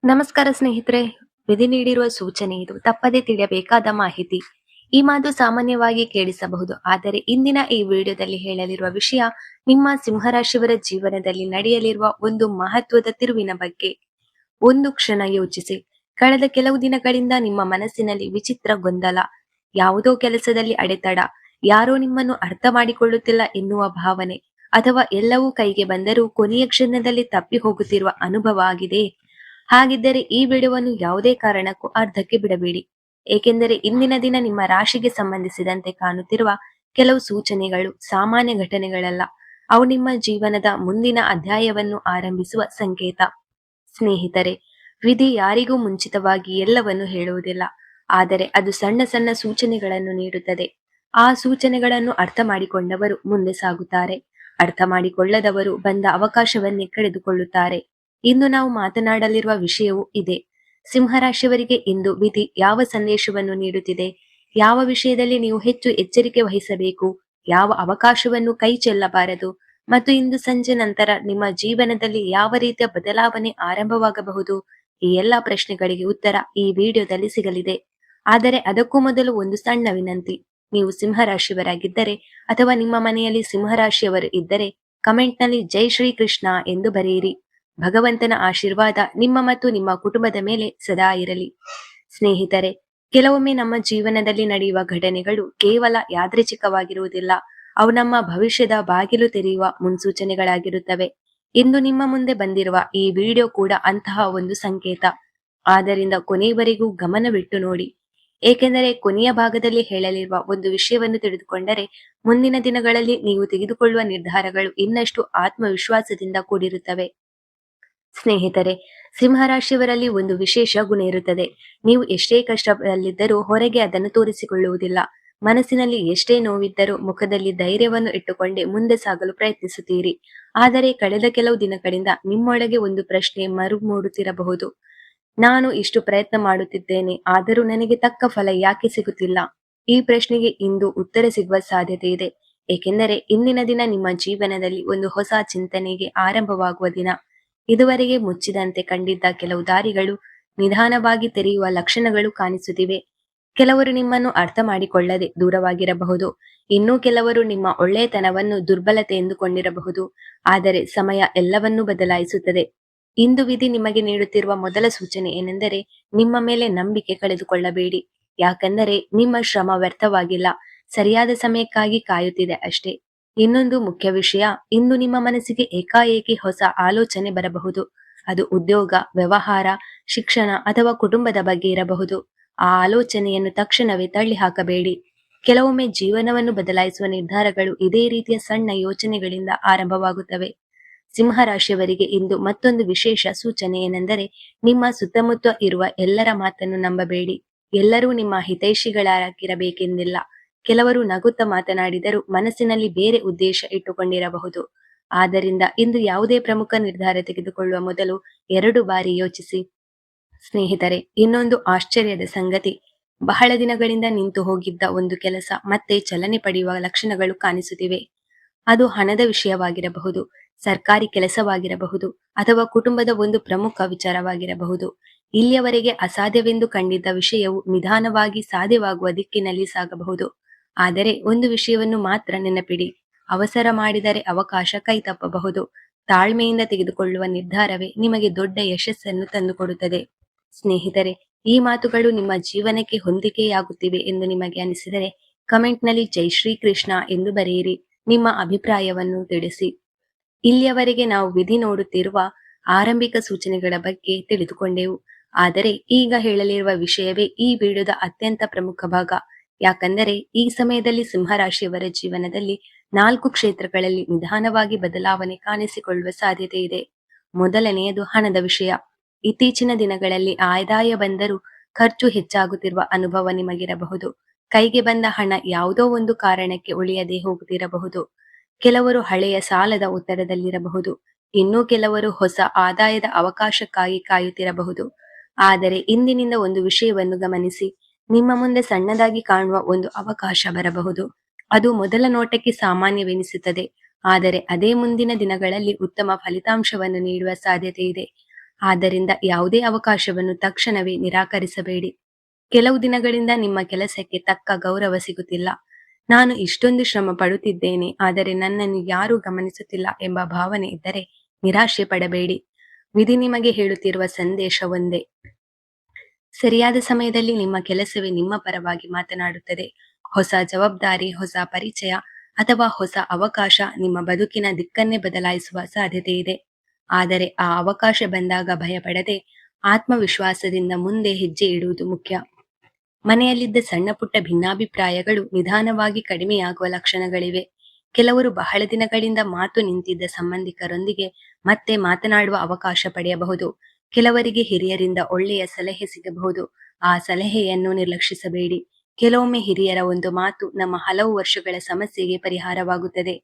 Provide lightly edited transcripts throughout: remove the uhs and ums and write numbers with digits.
ನಮಸ್ಕಾರ ಸ್ನೇಹಿತರೆ. ವಿಧಿ ನೀಡಿರುವ ಸೂಚನೆ ಇದು ತಪ್ಪದೇ ತಿಳಿಯಬೇಕಾದ ಮಾಹಿತಿ. ಈ ಮಾತು ಸಾಮಾನ್ಯವಾಗಿ ಕೇಳಿಸಬಹುದು, ಆದರೆ ಇಂದಿನ ಈ ವಿಡಿಯೋದಲ್ಲಿ ಹೇಳಲಿರುವ ವಿಷಯ ನಿಮ್ಮ ಸಿಂಹರಾಶಿಯವರ ಜೀವನದಲ್ಲಿ ನಡೆಯಲಿರುವ ಒಂದು ಮಹತ್ವದ ತಿರುವಿನ ಬಗ್ಗೆ. ಒಂದು ಕ್ಷಣ ಯೋಚಿಸಿ. ಕಳೆದ ಕೆಲವು ದಿನಗಳಿಂದ ನಿಮ್ಮ ಮನಸ್ಸಿನಲ್ಲಿ ವಿಚಿತ್ರ ಗೊಂದಲ, ಯಾವುದೋ ಕೆಲಸದಲ್ಲಿ ಅಡೆತಡ, ಯಾರೋ ನಿಮ್ಮನ್ನು ಅರ್ಥ ಮಾಡಿಕೊಳ್ಳುತ್ತಿಲ್ಲ ಎನ್ನುವ ಭಾವನೆ, ಅಥವಾ ಎಲ್ಲವೂ ಕೈಗೆ ಬಂದರೂ ಕೊನೆಯ ಕ್ಷಣದಲ್ಲಿ ತಪ್ಪಿ ಹೋಗುತ್ತಿರುವ ಅನುಭವ ಆಗಿದೆ. ಹಾಗಿದ್ದರೆ ಈ ವಿಡಿಯೋವನ್ನು ಯಾವುದೇ ಕಾರಣಕ್ಕೂ ಅರ್ಧಕ್ಕೆ ಬಿಡಬೇಡಿ, ಏಕೆಂದರೆ ಇಂದಿನ ದಿನ ನಿಮ್ಮ ರಾಶಿಗೆ ಸಂಬಂಧಿಸಿದಂತೆ ಕಾಣುತ್ತಿರುವ ಕೆಲವು ಸೂಚನೆಗಳು ಸಾಮಾನ್ಯ ಘಟನೆಗಳಲ್ಲ. ಅವು ನಿಮ್ಮ ಜೀವನದ ಮುಂದಿನ ಅಧ್ಯಾಯವನ್ನು ಆರಂಭಿಸುವ ಸಂಕೇತ. ಸ್ನೇಹಿತರೆ, ವಿಧಿ ಯಾರಿಗೂ ಮುಂಚಿತವಾಗಿ ಎಲ್ಲವನ್ನು ಹೇಳುವುದಿಲ್ಲ, ಆದರೆ ಅದು ಸಣ್ಣ ಸಣ್ಣ ಸೂಚನೆಗಳನ್ನು ನೀಡುತ್ತದೆ. ಆ ಸೂಚನೆಗಳನ್ನು ಅರ್ಥ ಮಾಡಿಕೊಂಡವರು ಮುಂದೆ ಸಾಗುತ್ತಾರೆ, ಅರ್ಥ ಮಾಡಿಕೊಳ್ಳದವರು ಬಂದ ಅವಕಾಶವನ್ನೇ ಕಳೆದುಕೊಳ್ಳುತ್ತಾರೆ. ಇಂದು ನಾವು ಮಾತನಾಡಲಿರುವ ವಿಷಯವೂ ಇದೆ. ಸಿಂಹರಾಶಿಯವರಿಗೆ ಇಂದು ವಿಧಿ ಯಾವ ಸಂದೇಶವನ್ನು ನೀಡುತ್ತಿದೆ, ಯಾವ ವಿಷಯದಲ್ಲಿ ನೀವು ಹೆಚ್ಚು ಎಚ್ಚರಿಕೆ ವಹಿಸಬೇಕು, ಯಾವ ಅವಕಾಶವನ್ನು ಕೈ ಚೆಲ್ಲಬಾರದು, ಮತ್ತು ಇಂದು ಸಂಜೆ ನಂತರ ನಿಮ್ಮ ಜೀವನದಲ್ಲಿ ಯಾವ ರೀತಿಯ ಬದಲಾವಣೆ ಆರಂಭವಾಗಬಹುದು, ಈ ಎಲ್ಲಾ ಪ್ರಶ್ನೆಗಳಿಗೆ ಉತ್ತರ ಈ ವಿಡಿಯೋದಲ್ಲಿ ಸಿಗಲಿದೆ. ಆದರೆ ಅದಕ್ಕೂ ಮೊದಲು ಒಂದು ಸಣ್ಣ ವಿನಂತಿ. ನೀವು ಸಿಂಹರಾಶಿಯವರಾಗಿದ್ದರೆ ಅಥವಾ ನಿಮ್ಮ ಮನೆಯಲ್ಲಿ ಸಿಂಹರಾಶಿಯವರು ಇದ್ದರೆ ಕಮೆಂಟ್ನಲ್ಲಿ ಜೈ ಶ್ರೀ ಕೃಷ್ಣ ಎಂದು ಬರೆಯಿರಿ. ಭಗವಂತನ ಆಶೀರ್ವಾದ ನಿಮ್ಮ ಮತ್ತು ನಿಮ್ಮ ಕುಟುಂಬದ ಮೇಲೆ ಸದಾ ಇರಲಿ. ಸ್ನೇಹಿತರೆ, ಕೆಲವೊಮ್ಮೆ ನಮ್ಮ ಜೀವನದಲ್ಲಿ ನಡೆಯುವ ಘಟನೆಗಳು ಕೇವಲ ಯಾದೃಚ್ಛಿಕವಾಗಿರುವುದಿಲ್ಲ, ಅವು ನಮ್ಮ ಭವಿಷ್ಯದ ಬಾಗಿಲು ತೆರೆಯುವ ಮುನ್ಸೂಚನೆಗಳಾಗಿರುತ್ತವೆ. ಇಂದು ನಿಮ್ಮ ಮುಂದೆ ಬಂದಿರುವ ಈ ವಿಡಿಯೋ ಕೂಡ ಅಂತಹ ಒಂದು ಸಂಕೇತ. ಆದ್ದರಿಂದ ಕೊನೆಯವರೆಗೂ ಗಮನವಿಟ್ಟು ನೋಡಿ, ಏಕೆಂದರೆ ಕೊನೆಯ ಭಾಗದಲ್ಲಿ ಹೇಳಲಿರುವ ಒಂದು ವಿಷಯವನ್ನು ತಿಳಿದುಕೊಂಡರೆ ಮುಂದಿನ ದಿನಗಳಲ್ಲಿ ನೀವು ತೆಗೆದುಕೊಳ್ಳುವ ನಿರ್ಧಾರಗಳು ಇನ್ನಷ್ಟು ಆತ್ಮವಿಶ್ವಾಸದಿಂದ ಕೂಡಿರುತ್ತವೆ. ಸ್ನೇಹಿತರೆ, ಸಿಂಹರಾಶಿಯವರಲ್ಲಿ ಒಂದು ವಿಶೇಷ ಗುಣ ಇರುತ್ತದೆ. ನೀವು ಎಷ್ಟೇ ಕಷ್ಟದಲ್ಲಿದ್ದರೂ ಹೊರಗೆ ಅದನ್ನು ತೋರಿಸಿಕೊಳ್ಳುವುದಿಲ್ಲ. ಮನಸ್ಸಿನಲ್ಲಿ ಎಷ್ಟೇ ನೋವಿದ್ದರೂ ಮುಖದಲ್ಲಿ ಧೈರ್ಯವನ್ನು ಇಟ್ಟುಕೊಂಡೇ ಮುಂದೆ ಸಾಗಲು ಪ್ರಯತ್ನಿಸುತ್ತೀರಿ. ಆದರೆ ಕಳೆದ ಕೆಲವು ದಿನಗಳಿಂದ ನಿಮ್ಮೊಳಗೆ ಒಂದು ಪ್ರಶ್ನೆ ಮೂಡುತ್ತಿರಬಹುದು. ನಾನು ಇಷ್ಟು ಪ್ರಯತ್ನ ಮಾಡುತ್ತಿದ್ದೇನೆ, ಆದರೂ ನನಗೆ ತಕ್ಕ ಫಲ ಯಾಕೆ ಸಿಗುತ್ತಿಲ್ಲ? ಈ ಪ್ರಶ್ನೆಗೆ ಇಂದು ಉತ್ತರ ಸಿಗುವ ಸಾಧ್ಯತೆ ಇದೆ, ಏಕೆಂದರೆ ಇಂದಿನ ದಿನ ನಿಮ್ಮ ಜೀವನದಲ್ಲಿ ಒಂದು ಹೊಸ ಚಿಂತನೆಗೆ ಆರಂಭವಾಗುವ ದಿನ. ಇದುವರೆಗೆ ಮುಚ್ಚಿದಂತೆ ಕಂಡಿದ್ದ ಕೆಲವು ದಾರಿಗಳು ನಿಧಾನವಾಗಿ ತೆರೆಯುವ ಲಕ್ಷಣಗಳು ಕಾಣಿಸುತ್ತಿವೆ. ಕೆಲವರು ನಿಮ್ಮನ್ನು ಅರ್ಥ ಮಾಡಿಕೊಳ್ಳದೆ ದೂರವಾಗಿರಬಹುದು, ಇನ್ನೂ ಕೆಲವರು ನಿಮ್ಮ ಒಳ್ಳೆಯತನವನ್ನು ದುರ್ಬಲತೆ ಎಂದುಕೊಂಡಿರಬಹುದು. ಆದರೆ ಸಮಯ ಎಲ್ಲವನ್ನೂ ಬದಲಾಯಿಸುತ್ತದೆ. ಇಂದು ವಿಧಿ ನಿಮಗೆ ನೀಡುತ್ತಿರುವ ಮೊದಲ ಸೂಚನೆ ಏನೆಂದರೆ, ನಿಮ್ಮ ಮೇಲೆ ನಂಬಿಕೆ ಕಳೆದುಕೊಳ್ಳಬೇಡಿ. ಯಾಕೆಂದರೆ ನಿಮ್ಮ ಶ್ರಮ ವ್ಯರ್ಥವಾಗಿಲ್ಲ, ಸರಿಯಾದ ಸಮಯಕ್ಕಾಗಿ ಕಾಯುತ್ತಿದೆ ಅಷ್ಟೇ. ಇನ್ನೊಂದು ಮುಖ್ಯ ವಿಷಯ, ಇಂದು ನಿಮ್ಮ ಮನಸ್ಸಿಗೆ ಏಕಾಏಕಿ ಹೊಸ ಆಲೋಚನೆ ಬರಬಹುದು. ಅದು ಉದ್ಯೋಗ, ವ್ಯವಹಾರ, ಶಿಕ್ಷಣ ಅಥವಾ ಕುಟುಂಬದ ಬಗ್ಗೆ ಇರಬಹುದು. ಆ ಆಲೋಚನೆಯನ್ನು ತಕ್ಷಣವೇ ತಳ್ಳಿ ಹಾಕಬೇಡಿ. ಕೆಲವೊಮ್ಮೆ ಜೀವನವನ್ನು ಬದಲಾಯಿಸುವ ನಿರ್ಧಾರಗಳು ಇದೇ ರೀತಿಯ ಸಣ್ಣ ಯೋಚನೆಗಳಿಂದ ಆರಂಭವಾಗುತ್ತವೆ. ಸಿಂಹರಾಶಿಯವರಿಗೆ ಇಂದು ಮತ್ತೊಂದು ವಿಶೇಷ ಸೂಚನೆ ಏನೆಂದರೆ, ನಿಮ್ಮ ಸುತ್ತಮುತ್ತ ಇರುವ ಎಲ್ಲರ ಮಾತನ್ನು ನಂಬಬೇಡಿ. ಎಲ್ಲರೂ ನಿಮ್ಮ ಹಿತೈಷಿಗಳಾಗಿರಬೇಕೆಂದಿಲ್ಲ. ಕೆಲವರು ನಗುತ್ತಾ ಮಾತನಾಡಿದರೂ ಮನಸ್ಸಿನಲ್ಲಿ ಬೇರೆ ಉದ್ದೇಶ ಇಟ್ಟುಕೊಂಡಿರಬಹುದು. ಆದ್ದರಿಂದ ಇಂದು ಯಾವುದೇ ಪ್ರಮುಖ ನಿರ್ಧಾರ ತೆಗೆದುಕೊಳ್ಳುವ ಮೊದಲು 2 ಬಾರಿ ಯೋಚಿಸಿ. ಸ್ನೇಹಿತರೆ, ಇನ್ನೊಂದು ಆಶ್ಚರ್ಯದ ಸಂಗತಿ, ಬಹಳ ದಿನಗಳಿಂದ ನಿಂತು ಹೋಗಿದ್ದ ಒಂದು ಕೆಲಸ ಮತ್ತೆ ಚಲನೆ ಪಡೆಯುವ ಲಕ್ಷಣಗಳು ಕಾಣಿಸುತ್ತಿವೆ. ಅದು ಹಣದ ವಿಷಯವಾಗಿರಬಹುದು, ಸರ್ಕಾರಿ ಕೆಲಸವಾಗಿರಬಹುದು, ಅಥವಾ ಕುಟುಂಬದ ಒಂದು ಪ್ರಮುಖ ವಿಚಾರವಾಗಿರಬಹುದು. ಇಲ್ಲಿಯವರೆಗೆ ಅಸಾಧ್ಯವೆಂದು ಕಂಡಿದ್ದ ವಿಷಯವು ನಿಧಾನವಾಗಿ ಸಾಧ್ಯವಾಗುವ ದಿಕ್ಕಿನಲ್ಲಿ ಸಾಗಬಹುದು. ಆದರೆ ಒಂದು ವಿಷಯವನ್ನು ಮಾತ್ರ ನೆನಪಿಡಿ, ಅವಸರ ಮಾಡಿದರೆ ಅವಕಾಶ ಕೈ ತಪ್ಪಬಹುದು. ತಾಳ್ಮೆಯಿಂದ ತೆಗೆದುಕೊಳ್ಳುವ ನಿರ್ಧಾರವೇ ನಿಮಗೆ ದೊಡ್ಡ ಯಶಸ್ಸನ್ನು ತಂದುಕೊಡುತ್ತದೆ. ಸ್ನೇಹಿತರೆ, ಈ ಮಾತುಗಳು ನಿಮ್ಮ ಜೀವನಕ್ಕೆ ಹೊಂದಿಕೆಯಾಗುತ್ತಿವೆ ಎಂದು ನಿಮಗೆ ಅನಿಸಿದರೆ ಕಮೆಂಟ್ನಲ್ಲಿ ಜೈ ಶ್ರೀ ಕೃಷ್ಣ ಎಂದು ಬರೆಯಿರಿ. ನಿಮ್ಮ ಅಭಿಪ್ರಾಯವನ್ನು ತಿಳಿಸಿ. ಇಲ್ಲಿಯವರೆಗೆ ನಾವು ವಿಧಿ ನೋಡುತ್ತಿರುವ ಆರಂಭಿಕ ಸೂಚನೆಗಳ ಬಗ್ಗೆ ತಿಳಿದುಕೊಂಡೆವು, ಆದರೆ ಈಗ ಹೇಳಲಿರುವ ವಿಷಯವೇ ಈ ವಿಡಿಯೋದ ಅತ್ಯಂತ ಪ್ರಮುಖ ಭಾಗ. ಯಾಕಂದರೆ ಈ ಸಮಯದಲ್ಲಿ ಸಿಂಹರಾಶಿಯವರ ಜೀವನದಲ್ಲಿ 4 ಕ್ಷೇತ್ರಗಳಲ್ಲಿ ನಿಧಾನವಾಗಿ ಬದಲಾವಣೆ ಕಾಣಿಸಿಕೊಳ್ಳುವ ಸಾಧ್ಯತೆ ಇದೆ. ಮೊದಲನೆಯದು ಹಣದ ವಿಷಯ. ಇತ್ತೀಚಿನ ದಿನಗಳಲ್ಲಿ ಆದಾಯ ಬಂದರೂ ಖರ್ಚು ಹೆಚ್ಚಾಗುತ್ತಿರುವ ಅನುಭವ ನಿಮಗಿರಬಹುದು. ಕೈಗೆ ಬಂದ ಹಣ ಯಾವುದೋ ಒಂದು ಕಾರಣಕ್ಕೆ ಉಳಿಯದೆ ಹೋಗುತ್ತಿರಬಹುದು. ಕೆಲವರು ಹಳೆಯ ಸಾಲದ ಒತ್ತಡದಲ್ಲಿರಬಹುದು, ಇನ್ನೂ ಕೆಲವರು ಹೊಸ ಆದಾಯದ ಅವಕಾಶಕ್ಕಾಗಿ ಕಾಯುತ್ತಿರಬಹುದು. ಆದರೆ ಇಂದಿನಿಂದ ಒಂದು ವಿಷಯವನ್ನು ಗಮನಿಸಿ, ನಿಮ್ಮ ಮುಂದೆ ಸಣ್ಣದಾಗಿ ಕಾಣುವ ಒಂದು ಅವಕಾಶ ಬರಬಹುದು. ಅದು ಮೊದಲ ನೋಟಕ್ಕೆ ಸಾಮಾನ್ಯವೆನಿಸುತ್ತದೆ, ಆದರೆ ಅದೇ ಮುಂದಿನ ದಿನಗಳಲ್ಲಿ ಉತ್ತಮ ಫಲಿತಾಂಶವನ್ನು ನೀಡುವ ಸಾಧ್ಯತೆ ಇದೆ. ಆದ್ದರಿಂದ ಯಾವುದೇ ಅವಕಾಶವನ್ನು ತಕ್ಷಣವೇ ನಿರಾಕರಿಸಬೇಡಿ. ಕೆಲವು ದಿನಗಳಿಂದ ನಿಮ್ಮ ಕೆಲಸಕ್ಕೆ ತಕ್ಕ ಗೌರವ ಸಿಗುತ್ತಿಲ್ಲ. ನಾನು ಇಷ್ಟೊಂದು ಶ್ರಮ ಪಡುತ್ತಿದ್ದೇನೆ, ಆದರೆ ನನ್ನನ್ನು ಯಾರೂ ಗಮನಿಸುತ್ತಿಲ್ಲ ಎಂಬ ಭಾವನೆ ಇದ್ದರೆ ನಿರಾಶೆ ಪಡಬೇಡಿ. ವಿಧಿ ನಿಮಗೆ ಹೇಳುತ್ತಿರುವ ಸಂದೇಶ ಒಂದೇ. ಸರಿಯಾದ ಸಮಯದಲ್ಲಿ ನಿಮ್ಮ ಕೆಲಸವೇ ನಿಮ್ಮ ಪರವಾಗಿ ಮಾತನಾಡುತ್ತದೆ. ಹೊಸ ಜವಾಬ್ದಾರಿ, ಹೊಸ ಪರಿಚಯ ಅಥವಾ ಹೊಸ ಅವಕಾಶ ನಿಮ್ಮ ಬದುಕಿನ ದಿಕ್ಕನ್ನೇ ಬದಲಾಯಿಸುವ ಸಾಧ್ಯತೆ ಇದೆ. ಆದರೆ ಆ ಅವಕಾಶ ಬಂದಾಗ ಭಯಪಡದೆ ಆತ್ಮವಿಶ್ವಾಸದಿಂದ ಮುಂದೆ ಹೆಜ್ಜೆ ಇಡುವುದು ಮುಖ್ಯ. ಮನೆಯಲ್ಲಿದ್ದ ಸಣ್ಣ ಪುಟ್ಟ ಭಿನ್ನಾಭಿಪ್ರಾಯಗಳು ನಿಧಾನವಾಗಿ ಕಡಿಮೆಯಾಗುವ ಲಕ್ಷಣಗಳಿವೆ. ಕೆಲವರು ಬಹಳ ದಿನಗಳಿಂದ ಮಾತು ನಿಂತಿದ್ದ ಸಂಬಂಧಿಕರೊಂದಿಗೆ ಮತ್ತೆ ಮಾತನಾಡುವ ಅವಕಾಶ ಪಡೆಯಬಹುದು. ಕೆಲವರಿಗೆ ಹಿರಿಯರಿಂದ ಒಳ್ಳೆಯ ಸಲಹೆ ಸಿಗಬಹುದು. ಆ ಸಲಹೆಯನ್ನು ನಿರ್ಲಕ್ಷಿಸಬೇಡಿ. ಕೆಲವೊಮ್ಮೆ ಹಿರಿಯರ ಒಂದು ಮಾತು ನಮ್ಮ ಹಲವು ವರ್ಷಗಳ ಸಮಸ್ಯೆಗೆ ಪರಿಹಾರವಾಗುತ್ತದೆ.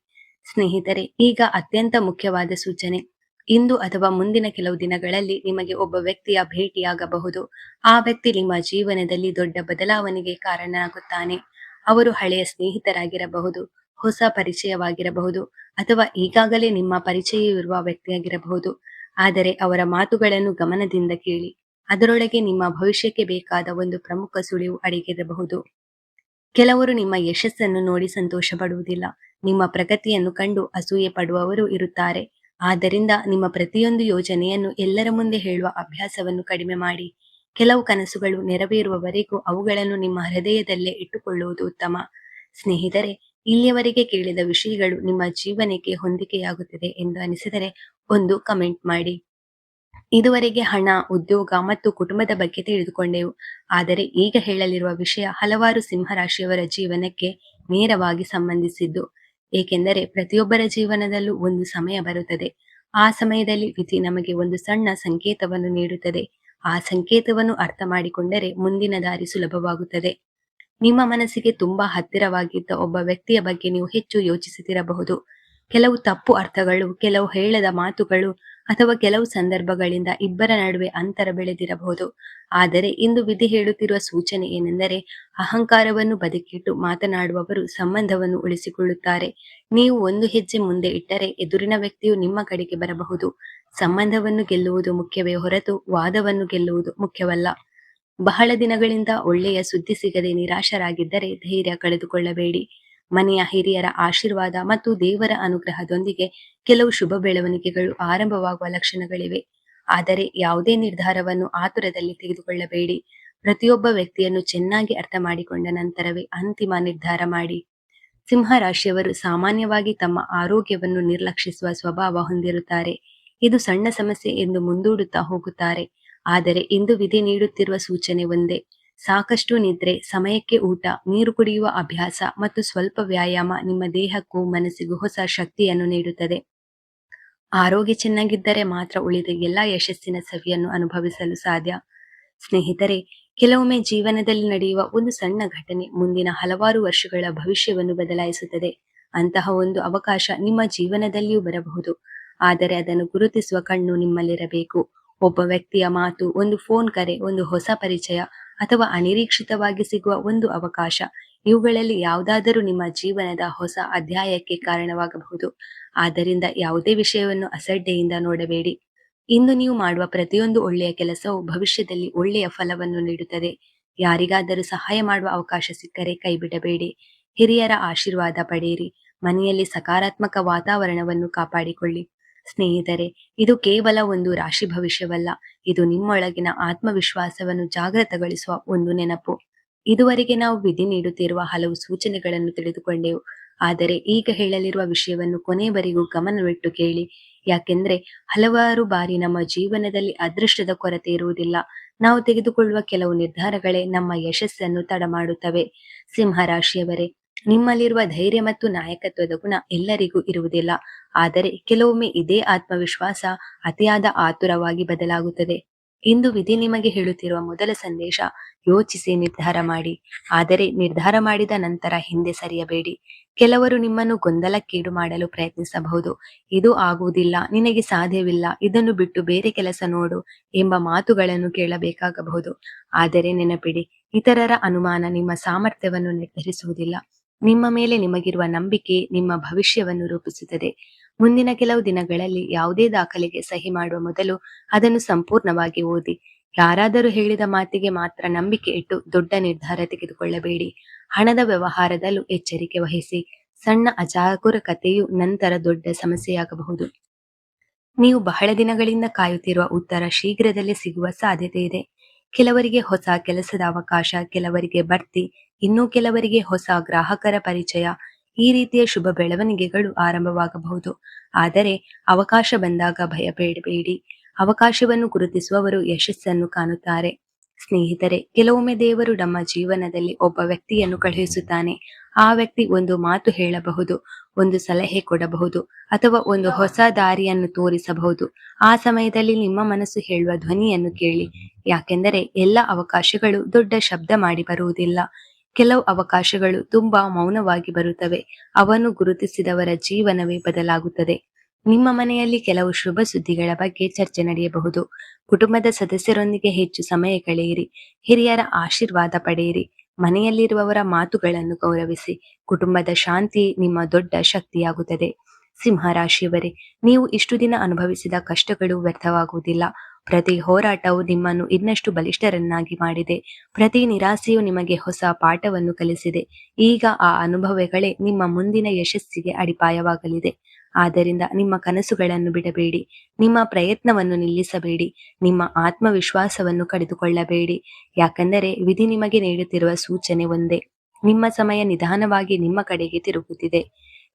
ಸ್ನೇಹಿತರೆ, ಈಗ ಅತ್ಯಂತ ಮುಖ್ಯವಾದ ಸೂಚನೆ. ಇಂದು ಅಥವಾ ಮುಂದಿನ ಕೆಲವು ದಿನಗಳಲ್ಲಿ ನಿಮಗೆ ಒಬ್ಬ ವ್ಯಕ್ತಿಯ ಭೇಟಿಯಾಗಬಹುದು. ಆ ವ್ಯಕ್ತಿ ನಿಮ್ಮ ಜೀವನದಲ್ಲಿ ದೊಡ್ಡ ಬದಲಾವಣೆಗೆ ಕಾರಣನಾಗುತ್ತಾನೆ. ಅವರು ಹಳೆಯ ಸ್ನೇಹಿತರಾಗಿರಬಹುದು, ಹೊಸ ಪರಿಚಯವಾಗಿರಬಹುದು, ಅಥವಾ ಈಗಾಗಲೇ ನಿಮ್ಮ ಪರಿಚಯವಿರುವ ವ್ಯಕ್ತಿಯಾಗಿರಬಹುದು. ಆದರೆ ಅವರ ಮಾತುಗಳನ್ನು ಗಮನದಿಂದ ಕೇಳಿ. ಅದರೊಳಗೆ ನಿಮ್ಮ ಭವಿಷ್ಯಕ್ಕೆ ಬೇಕಾದ ಒಂದು ಪ್ರಮುಖ ಸುಳಿವು ಅಡಗಿರಬಹುದು. ಕೆಲವರು ನಿಮ್ಮ ಯಶಸ್ಸನ್ನು ನೋಡಿ ಸಂತೋಷ ಪಡುವುದಿಲ್ಲ. ನಿಮ್ಮ ಪ್ರಗತಿಯನ್ನು ಕಂಡು ಅಸೂಯೆ ಪಡುವವರು ಇರುತ್ತಾರೆ. ಆದ್ದರಿಂದ ನಿಮ್ಮ ಪ್ರತಿಯೊಂದು ಯೋಜನೆಯನ್ನು ಎಲ್ಲರ ಮುಂದೆ ಹೇಳುವ ಅಭ್ಯಾಸವನ್ನು ಕಡಿಮೆ ಮಾಡಿ. ಕೆಲವು ಕನಸುಗಳು ನೆರವೇರುವವರೆಗೂ ಅವುಗಳನ್ನು ನಿಮ್ಮ ಹೃದಯದಲ್ಲೇ ಇಟ್ಟುಕೊಳ್ಳುವುದು ಉತ್ತಮ. ಸ್ನೇಹಿತರೆ, ಇಲ್ಲಿಯವರೆಗೆ ಕೇಳಿದ ವಿಷಯಗಳು ನಿಮ್ಮ ಜೀವನಕ್ಕೆ ಹೊಂದಿಕೆಯಾಗುತ್ತದೆ ಎಂದು ಅನಿಸಿದರೆ ಒಂದು ಕಮೆಂಟ್ ಮಾಡಿ. ಇದುವರೆಗೆ ಹಣ, ಉದ್ಯೋಗ ಮತ್ತು ಕುಟುಂಬದ ಬಗ್ಗೆ ತಿಳಿದುಕೊಂಡೆವು. ಆದರೆ ಈಗ ಹೇಳಲಿರುವ ವಿಷಯ ಹಲವಾರು ಸಿಂಹರಾಶಿಯವರ ಜೀವನಕ್ಕೆ ನೇರವಾಗಿ ಸಂಬಂಧಿಸಿದ್ದು. ಏಕೆಂದರೆ ಪ್ರತಿಯೊಬ್ಬರ ಜೀವನದಲ್ಲೂ ಒಂದು ಸಮಯ ಬರುತ್ತದೆ. ಆ ಸಮಯದಲ್ಲಿ ವಿಧಿ ನಮಗೆ ಒಂದು ಸಣ್ಣ ಸಂಕೇತವನ್ನು ನೀಡುತ್ತದೆ. ಆ ಸಂಕೇತವನ್ನು ಅರ್ಥ ಮಾಡಿಕೊಂಡರೆ ಮುಂದಿನ ದಾರಿ ಸುಲಭವಾಗುತ್ತದೆ. ನಿಮ್ಮ ಮನಸ್ಸಿಗೆ ತುಂಬಾ ಹತ್ತಿರವಾಗಿದ್ದ ಒಬ್ಬ ವ್ಯಕ್ತಿಯ ಬಗ್ಗೆ ನೀವು ಹೆಚ್ಚು ಯೋಚಿಸುತ್ತಿರಬಹುದು. ಕೆಲವು ತಪ್ಪು ಅರ್ಥಗಳು, ಕೆಲವು ಹೇಳದ ಮಾತುಗಳು ಅಥವಾ ಕೆಲವು ಸಂದರ್ಭಗಳಿಂದ ಇಬ್ಬರ ನಡುವೆ ಅಂತರ ಬೆಳೆದಿರಬಹುದು. ಆದರೆ ಇಂದು ವಿಧಿ ಹೇಳುತ್ತಿರುವ ಸೂಚನೆ ಏನೆಂದರೆ, ಅಹಂಕಾರವನ್ನು ಬದಿಗಿಟ್ಟು ಮಾತನಾಡುವವರು ಸಂಬಂಧವನ್ನು ಉಳಿಸಿಕೊಳ್ಳುತ್ತಾರೆ. ನೀವು ಒಂದು ಹೆಜ್ಜೆ ಮುಂದೆ ಇಟ್ಟರೆ ಎದುರಿನ ವ್ಯಕ್ತಿಯು ನಿಮ್ಮ ಕಡೆಗೆ ಬರಬಹುದು. ಸಂಬಂಧವನ್ನು ಗೆಲ್ಲುವುದು ಮುಖ್ಯವೇ ಹೊರತು ವಾದವನ್ನು ಗೆಲ್ಲುವುದು ಮುಖ್ಯವಲ್ಲ. ಬಹಳ ದಿನಗಳಿಂದ ಒಳ್ಳೆಯ ಸುದ್ದಿ ಸಿಗದೆ ನಿರಾಶರಾಗಿದ್ದರೆ ಧೈರ್ಯ ಕಳೆದುಕೊಳ್ಳಬೇಡಿ. ಮನೆಯ ಹಿರಿಯರ ಆಶೀರ್ವಾದ ಮತ್ತು ದೇವರ ಅನುಗ್ರಹದೊಂದಿಗೆ ಕೆಲವು ಶುಭ ಬೆಳವಣಿಗೆಗಳು ಆರಂಭವಾಗುವ ಲಕ್ಷಣಗಳಿವೆ. ಆದರೆ ಯಾವುದೇ ನಿರ್ಧಾರವನ್ನು ಆತುರದಲ್ಲಿ ತೆಗೆದುಕೊಳ್ಳಬೇಡಿ. ಪ್ರತಿಯೊಬ್ಬ ವ್ಯಕ್ತಿಯನ್ನು ಚೆನ್ನಾಗಿ ಅರ್ಥ ಮಾಡಿಕೊಂಡ ನಂತರವೇ ಅಂತಿಮ ನಿರ್ಧಾರ ಮಾಡಿ. ಸಿಂಹ ರಾಶಿಯವರು ಸಾಮಾನ್ಯವಾಗಿ ತಮ್ಮ ಆರೋಗ್ಯವನ್ನು ನಿರ್ಲಕ್ಷಿಸುವ ಸ್ವಭಾವ ಹೊಂದಿರುತ್ತಾರೆ. ಇದು ಸಣ್ಣ ಸಮಸ್ಯೆ ಎಂದು ಮುಂದೂಡುತ್ತಾ ಹೋಗುತ್ತಾರೆ. ಆದರೆ ಇಂದು ವಿಧಿ ನೀಡುತ್ತಿರುವ ಸೂಚನೆ ಒಂದೇ. ಸಾಕಷ್ಟು ನಿದ್ರೆ, ಸಮಯಕ್ಕೆ ಊಟ, ನೀರು ಕುಡಿಯುವ ಅಭ್ಯಾಸ ಮತ್ತು ಸ್ವಲ್ಪ ವ್ಯಾಯಾಮ ನಿಮ್ಮ ದೇಹಕ್ಕೂ ಮನಸ್ಸಿಗೂ ಹೊಸ ಶಕ್ತಿಯನ್ನು ನೀಡುತ್ತದೆ. ಆರೋಗ್ಯ ಚೆನ್ನಾಗಿದ್ದರೆ ಮಾತ್ರ ಉಳಿದ ಎಲ್ಲಾ ಯಶಸ್ಸಿನ ಸವಿಯನ್ನು ಅನುಭವಿಸಲು ಸಾಧ್ಯ. ಸ್ನೇಹಿತರೆ, ಕೆಲವೊಮ್ಮೆ ಜೀವನದಲ್ಲಿ ನಡೆಯುವ ಒಂದು ಸಣ್ಣ ಘಟನೆ ಮುಂದಿನ ಹಲವಾರು ವರ್ಷಗಳ ಭವಿಷ್ಯವನ್ನು ಬದಲಾಯಿಸುತ್ತದೆ. ಅಂತಹ ಒಂದು ಅವಕಾಶ ನಿಮ್ಮ ಜೀವನದಲ್ಲಿಯೂ ಬರಬಹುದು. ಆದರೆ ಅದನ್ನು ಗುರುತಿಸುವ ಕಣ್ಣು ನಿಮ್ಮಲ್ಲಿರಬೇಕು. ಒಬ್ಬ ವ್ಯಕ್ತಿಯ ಮಾತು, ಒಂದು ಫೋನ್ ಕರೆ, ಒಂದು ಹೊಸ ಪರಿಚಯ ಅಥವಾ ಅನಿರೀಕ್ಷಿತವಾಗಿ ಸಿಗುವ ಒಂದು ಅವಕಾಶ, ಇವುಗಳಲ್ಲಿ ಯಾವುದಾದರೂ ನಿಮ್ಮ ಜೀವನದ ಹೊಸ ಅಧ್ಯಾಯಕ್ಕೆ ಕಾರಣವಾಗಬಹುದು. ಆದ್ದರಿಂದ ಯಾವುದೇ ವಿಷಯವನ್ನು ಅಸಡ್ಡೆಯಿಂದ ನೋಡಬೇಡಿ. ಇಂದು ನೀವು ಮಾಡುವ ಪ್ರತಿಯೊಂದು ಒಳ್ಳೆಯ ಕೆಲಸವು ಭವಿಷ್ಯದಲ್ಲಿ ಒಳ್ಳೆಯ ಫಲವನ್ನು ನೀಡುತ್ತದೆ. ಯಾರಿಗಾದರೂ ಸಹಾಯ ಮಾಡುವ ಅವಕಾಶ ಸಿಕ್ಕರೆ ಕೈಬಿಡಬೇಡಿ. ಹಿರಿಯರ ಆಶೀರ್ವಾದ ಪಡೆಯಿರಿ. ಮನೆಯಲ್ಲಿ ಸಕಾರಾತ್ಮಕ ವಾತಾವರಣವನ್ನು ಕಾಪಾಡಿಕೊಳ್ಳಿ. ಸ್ನೇಹಿತರೆ, ಇದು ಕೇವಲ ಒಂದು ರಾಶಿ ಭವಿಷ್ಯವಲ್ಲ. ಇದು ನಿಮ್ಮೊಳಗಿನ ಆತ್ಮವಿಶ್ವಾಸವನ್ನು ಜಾಗೃತಗೊಳಿಸುವ ಒಂದು ನೆನಪು. ಇದುವರೆಗೆ ನಾವು ವಿಧಿ ನೀಡುತ್ತಿರುವ ಹಲವು ಸೂಚನೆಗಳನ್ನು ತಿಳಿದುಕೊಂಡೆವು. ಆದರೆ ಈಗ ಹೇಳಲಿರುವ ವಿಷಯವನ್ನು ಕೊನೆಯವರೆಗೂ ಗಮನವಿಟ್ಟು ಕೇಳಿ. ಯಾಕೆಂದ್ರೆ ಹಲವಾರು ಬಾರಿ ನಮ್ಮ ಜೀವನದಲ್ಲಿ ಅದೃಷ್ಟದ ಕೊರತೆ ಇರುವುದಿಲ್ಲ. ನಾವು ತೆಗೆದುಕೊಳ್ಳುವ ಕೆಲವು ನಿರ್ಧಾರಗಳೇ ನಮ್ಮ ಯಶಸ್ಸನ್ನು ತಡ ಮಾಡುತ್ತವೆ. ಸಿಂಹರಾಶಿಯವರೇ, ನಿಮ್ಮಲ್ಲಿರುವ ಧೈರ್ಯ ಮತ್ತು ನಾಯಕತ್ವದ ಗುಣ ಎಲ್ಲರಿಗೂ ಇರುವುದಿಲ್ಲ. ಆದರೆ ಕೆಲವೊಮ್ಮೆ ಇದೇ ಆತ್ಮವಿಶ್ವಾಸ ಅತಿಯಾದ ಆತುರವಾಗಿ ಬದಲಾಗುತ್ತದೆ. ಇಂದು ವಿಧಿ ನಿಮಗೆ ಹೇಳುತ್ತಿರುವ ಮೊದಲ ಸಂದೇಶ, ಯೋಚಿಸಿ ನಿರ್ಧಾರ ಮಾಡಿ. ಆದರೆ ನಿರ್ಧಾರ ಮಾಡಿದ ನಂತರ ಹಿಂದೆ ಸರಿಯಬೇಡಿ. ಕೆಲವರು ನಿಮ್ಮನ್ನು ಗೊಂದಲಕ್ಕೀಡು ಮಾಡಲು ಪ್ರಯತ್ನಿಸಬಹುದು. ಇದು ಆಗುವುದಿಲ್ಲ, ನಿನಗೆ ಸಾಧ್ಯವಿಲ್ಲ, ಇದನ್ನು ಬಿಟ್ಟು ಬೇರೆ ಕೆಲಸ ನೋಡು ಎಂಬ ಮಾತುಗಳನ್ನು ಕೇಳಬೇಕಾಗಬಹುದು. ಆದರೆ ನೆನಪಿಡಿ, ಇತರರ ಅನುಮಾನ ನಿಮ್ಮ ಸಾಮರ್ಥ್ಯವನ್ನು ನಿರ್ಧರಿಸುವುದಿಲ್ಲ. ನಿಮ್ಮ ಮೇಲೆ ನಿಮಗಿರುವ ನಂಬಿಕೆ ನಿಮ್ಮ ಭವಿಷ್ಯವನ್ನು ರೂಪಿಸುತ್ತದೆ. ಮುಂದಿನ ಕೆಲವು ದಿನಗಳಲ್ಲಿ ಯಾವುದೇ ದಾಖಲೆಗೆ ಸಹಿ ಮಾಡುವ ಮೊದಲು ಅದನ್ನು ಸಂಪೂರ್ಣವಾಗಿ ಓದಿ. ಯಾರಾದರೂ ಹೇಳಿದ ಮಾತಿಗೆ ಮಾತ್ರ ನಂಬಿಕೆ ಇಟ್ಟು ದೊಡ್ಡ ನಿರ್ಧಾರ ತೆಗೆದುಕೊಳ್ಳಬೇಡಿ. ಹಣದ ವ್ಯವಹಾರದಲ್ಲೂ ಎಚ್ಚರಿಕೆ ವಹಿಸಿ. ಸಣ್ಣ ಅಜಾಗರೂಕತೆಯು ನಂತರ ದೊಡ್ಡ ಸಮಸ್ಯೆಯಾಗಬಹುದು. ನೀವು ಬಹಳ ದಿನಗಳಿಂದ ಕಾಯುತ್ತಿರುವ ಉತ್ತರ ಶೀಘ್ರದಲ್ಲೇ ಸಿಗುವ ಸಾಧ್ಯತೆ ಇದೆ. ಕೆಲವರಿಗೆ ಹೊಸ ಕೆಲಸದ ಅವಕಾಶ, ಕೆಲವರಿಗೆ ಬಡ್ತಿ, ಇನ್ನೂ ಕೆಲವರಿಗೆ ಹೊಸ ಗ್ರಾಹಕರ ಪರಿಚಯ. ಈ ರೀತಿಯ ಶುಭ ಬೆಳವಣಿಗೆಗಳು ಆರಂಭವಾಗಬಹುದು. ಆದರೆ ಅವಕಾಶ ಬಂದಾಗ ಭಯಪಡಬೇಡಿ. ಅವಕಾಶವನ್ನು ಗುರುತಿಸುವವರು ಯಶಸ್ಸನ್ನು ಕಾಣುತ್ತಾರೆ. ಸ್ನೇಹಿತರೆ, ಕೆಲವೊಮ್ಮೆ ದೇವರು ನಮ್ಮ ಜೀವನದಲ್ಲಿ ಒಬ್ಬ ವ್ಯಕ್ತಿಯನ್ನು ಕಳುಹಿಸುತ್ತಾನೆ. ಆ ವ್ಯಕ್ತಿ ಒಂದು ಮಾತು ಹೇಳಬಹುದು, ಒಂದು ಸಲಹೆ ಕೊಡಬಹುದು, ಅಥವಾ ಒಂದು ಹೊಸ ದಾರಿಯನ್ನು ತೋರಿಸಬಹುದು. ಆ ಸಮಯದಲ್ಲಿ ನಿಮ್ಮ ಮನಸ್ಸು ಹೇಳುವ ಧ್ವನಿಯನ್ನು ಕೇಳಿ. ಯಾಕೆಂದರೆ ಎಲ್ಲ ಅವಕಾಶಗಳು ದೊಡ್ಡ ಶಬ್ದ ಮಾಡಿ ಬರುವುದಿಲ್ಲ. ಕೆಲವು ಅವಕಾಶಗಳು ತುಂಬಾ ಮೌನವಾಗಿ ಬರುತ್ತವೆ. ಅವನ್ನು ಗುರುತಿಸಿದವರ ಜೀವನವೇ ಬದಲಾಗುತ್ತದೆ. ನಿಮ್ಮ ಮನೆಯಲ್ಲಿ ಕೆಲವು ಶುಭ ಸುದ್ದಿಗಳ ಬಗ್ಗೆ ಚರ್ಚೆ ನಡೆಯಬಹುದು. ಕುಟುಂಬದ ಸದಸ್ಯರೊಂದಿಗೆ ಹೆಚ್ಚು ಸಮಯ ಕಳೆಯಿರಿ. ಹಿರಿಯರ ಆಶೀರ್ವಾದ ಪಡೆಯಿರಿ. ಮನೆಯಲ್ಲಿರುವವರ ಮಾತುಗಳನ್ನು ಗೌರವಿಸಿ. ಕುಟುಂಬದ ಶಾಂತಿ ನಿಮ್ಮ ದೊಡ್ಡ ಶಕ್ತಿಯಾಗುತ್ತದೆ. ಸಿಂಹ ರಾಶಿಯವರೇ, ನೀವು ಇಷ್ಟು ದಿನ ಅನುಭವಿಸಿದ ಕಷ್ಟಗಳು ವ್ಯರ್ಥವಾಗುವುದಿಲ್ಲ. ಪ್ರತಿ ಹೋರಾಟವು ನಿಮ್ಮನ್ನು ಇನ್ನಷ್ಟು ಬಲಿಷ್ಠರನ್ನಾಗಿ ಮಾಡಿದೆ. ಪ್ರತಿ ನಿರಾಸೆಯು ನಿಮಗೆ ಹೊಸ ಪಾಠವನ್ನು ಕಲಿಸಿದೆ. ಈಗ ಆ ಅನುಭವಗಳೇ ನಿಮ್ಮ ಮುಂದಿನ ಯಶಸ್ಸಿಗೆ ಅಡಿಪಾಯವಾಗಲಿದೆ. ಆದ್ದರಿಂದ ನಿಮ್ಮ ಕನಸುಗಳನ್ನು ಬಿಡಬೇಡಿ. ನಿಮ್ಮ ಪ್ರಯತ್ನವನ್ನು ನಿಲ್ಲಿಸಬೇಡಿ. ನಿಮ್ಮ ಆತ್ಮವಿಶ್ವಾಸವನ್ನು ಕಡಿದುಕೊಳ್ಳಬೇಡಿ. ಯಾಕಂದರೆ ವಿಧಿ ನಿಮಗೆ ನೀಡುತ್ತಿರುವ ಸೂಚನೆ ಒಂದೇ. ನಿಮ್ಮ ಸಮಯ ನಿಧಾನವಾಗಿ ನಿಮ್ಮ ಕಡೆಗೆ ತಿರುಗುತ್ತಿದೆ.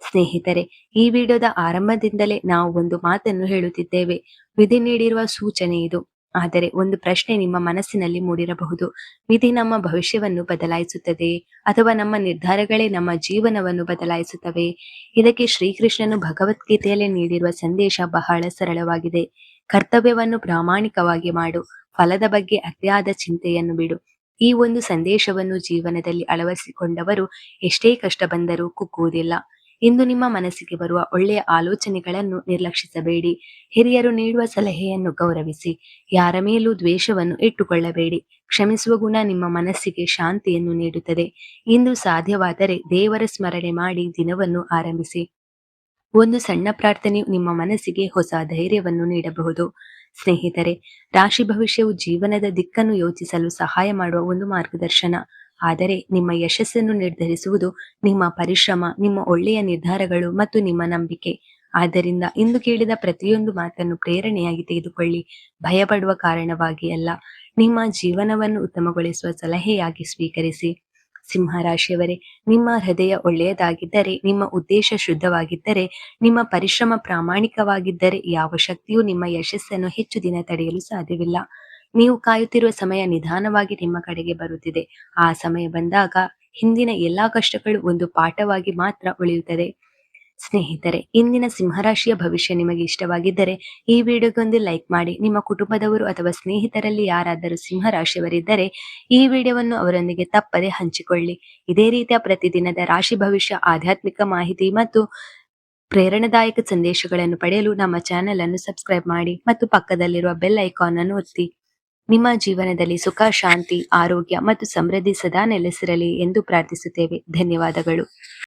ಸ್ನೇಹಿತರೆ, ಈ ವಿಡಿಯೋದ ಆರಂಭದಿಂದಲೇ ನಾವು ಒಂದು ಮಾತನ್ನು ಹೇಳುತ್ತಿದ್ದೇವೆ. ವಿಧಿ ನೀಡಿರುವ ಸೂಚನೆ ಇದು. ಆದರೆ ಒಂದು ಪ್ರಶ್ನೆ ನಿಮ್ಮ ಮನಸ್ಸಿನಲ್ಲಿ ಮೂಡಿರಬಹುದು. ವಿಧಿ ನಮ್ಮ ಭವಿಷ್ಯವನ್ನು ಬದಲಾಯಿಸುತ್ತದೆಯೇ, ಅಥವಾ ನಮ್ಮ ನಿರ್ಧಾರಗಳೇ ನಮ್ಮ ಜೀವನವನ್ನು ಬದಲಾಯಿಸುತ್ತವೆ? ಇದಕ್ಕೆ ಶ್ರೀಕೃಷ್ಣನು ಭಗವದ್ಗೀತೆಯಲ್ಲಿ ನೀಡಿರುವ ಸಂದೇಶ ಬಹಳ ಸರಳವಾಗಿದೆ. ಕರ್ತವ್ಯವನ್ನು ಪ್ರಾಮಾಣಿಕವಾಗಿ ಮಾಡು, ಫಲದ ಬಗ್ಗೆ ಅತಿಯಾದ ಚಿಂತೆಯನ್ನು ಬಿಡು. ಈ ಒಂದು ಸಂದೇಶವನ್ನು ಜೀವನದಲ್ಲಿ ಅಳವಡಿಸಿಕೊಂಡವರು ಎಷ್ಟೇ ಕಷ್ಟ ಬಂದರೂ ಕುಗ್ಗುವುದಿಲ್ಲ. ಇಂದು ನಿಮ್ಮ ಮನಸ್ಸಿಗೆ ಬರುವ ಒಳ್ಳೆಯ ಆಲೋಚನೆಗಳನ್ನು ನಿರ್ಲಕ್ಷಿಸಬೇಡಿ. ಹಿರಿಯರು ನೀಡುವ ಸಲಹೆಯನ್ನು ಗೌರವಿಸಿ. ಯಾರ ಮೇಲೂ ದ್ವೇಷವನ್ನು ಇಟ್ಟುಕೊಳ್ಳಬೇಡಿ. ಕ್ಷಮಿಸುವ ಗುಣ ನಿಮ್ಮ ಮನಸ್ಸಿಗೆ ಶಾಂತಿಯನ್ನು ನೀಡುತ್ತದೆ. ಇಂದು ಸಾಧ್ಯವಾದರೆ ದೇವರ ಸ್ಮರಣೆ ಮಾಡಿ ದಿನವನ್ನು ಆರಂಭಿಸಿ. ಒಂದು ಸಣ್ಣ ಪ್ರಾರ್ಥನೆಯು ನಿಮ್ಮ ಮನಸ್ಸಿಗೆ ಹೊಸ ಧೈರ್ಯವನ್ನು ನೀಡಬಹುದು. ಸ್ನೇಹಿತರೆ, ರಾಶಿ ಭವಿಷ್ಯವು ಜೀವನದ ದಿಕ್ಕನ್ನು ಯೋಚಿಸಲು ಸಹಾಯ ಮಾಡುವ ಒಂದು ಮಾರ್ಗದರ್ಶನ. ಆದರೆ ನಿಮ್ಮ ಯಶಸ್ಸನ್ನು ನಿರ್ಧರಿಸುವುದು ನಿಮ್ಮ ಪರಿಶ್ರಮ, ನಿಮ್ಮ ಒಳ್ಳೆಯ ನಿರ್ಧಾರಗಳು ಮತ್ತು ನಿಮ್ಮ ನಂಬಿಕೆ. ಆದ್ದರಿಂದ ಇಂದು ಕೇಳಿದ ಪ್ರತಿಯೊಂದು ಮಾತನ್ನು ಪ್ರೇರಣೆಯಾಗಿ ತೆಗೆದುಕೊಳ್ಳಿ. ಭಯಪಡುವ ಕಾರಣವಾಗಿ ಅಲ್ಲ, ನಿಮ್ಮ ಜೀವನವನ್ನು ಉತ್ತಮಗೊಳಿಸುವ ಸಲಹೆಯಾಗಿ ಸ್ವೀಕರಿಸಿ. ಸಿಂಹರಾಶಿಯವರೇ, ನಿಮ್ಮ ಹೃದಯ ಒಳ್ಳೆಯದಾಗಿದ್ದರೆ, ನಿಮ್ಮ ಉದ್ದೇಶ ಶುದ್ಧವಾಗಿದ್ದರೆ, ನಿಮ್ಮ ಪರಿಶ್ರಮ ಪ್ರಾಮಾಣಿಕವಾಗಿದ್ದರೆ ಯಾವ ಶಕ್ತಿಯೂ ನಿಮ್ಮ ಯಶಸ್ಸನ್ನು ಹೆಚ್ಚು ದಿನ ತಡೆಯಲು ಸಾಧ್ಯವಿಲ್ಲ. ನೀವು ಕಾಯುತ್ತಿರುವ ಸಮಯ ನಿಧಾನವಾಗಿ ನಿಮ್ಮ ಕಡೆಗೆ ಬರುತ್ತಿದೆ. ಆ ಸಮಯ ಬಂದಾಗ ಹಿಂದಿನ ಎಲ್ಲಾ ಕಷ್ಟಗಳು ಒಂದು ಪಾಠವಾಗಿ ಮಾತ್ರ ಉಳಿಯುತ್ತದೆ. ಸ್ನೇಹಿತರೆ, ಇಂದಿನ ಸಿಂಹರಾಶಿಯ ಭವಿಷ್ಯ ನಿಮಗೆ ಇಷ್ಟವಾಗಿದ್ದರೆ ಈ ವಿಡಿಯೋಗೊಂದು ಲೈಕ್ ಮಾಡಿ. ನಿಮ್ಮ ಕುಟುಂಬದವರು ಅಥವಾ ಸ್ನೇಹಿತರಲ್ಲಿ ಯಾರಾದರೂ ಸಿಂಹರಾಶಿಯವರಿದ್ದರೆ ಈ ವಿಡಿಯೋವನ್ನು ಅವರೊಂದಿಗೆ ತಪ್ಪದೆ ಹಂಚಿಕೊಳ್ಳಿ. ಇದೇ ರೀತಿಯ ಪ್ರತಿದಿನದ ರಾಶಿ ಭವಿಷ್ಯ, ಆಧ್ಯಾತ್ಮಿಕ ಮಾಹಿತಿ ಮತ್ತು ಪ್ರೇರಣಾದಾಯಕ ಸಂದೇಶಗಳನ್ನು ಪಡೆಯಲು ನಮ್ಮ ಚಾನೆಲ್ ಅನ್ನು ಸಬ್ಸ್ಕ್ರೈಬ್ ಮಾಡಿ ಮತ್ತು ಪಕ್ಕದಲ್ಲಿರುವ ಬೆಲ್ ಐಕಾನ್ ಅನ್ನು ಒತ್ತಿ. ನಿಮ್ಮ ಜೀವನದಲ್ಲಿ ಸುಖ, ಶಾಂತಿ, ಆರೋಗ್ಯ ಮತ್ತು ಸಮೃದ್ಧಿ ಸದಾ ನೆಲೆಸಿರಲಿ ಎಂದು ಪ್ರಾರ್ಥಿಸುತ್ತೇವೆ. ಧನ್ಯವಾದಗಳು.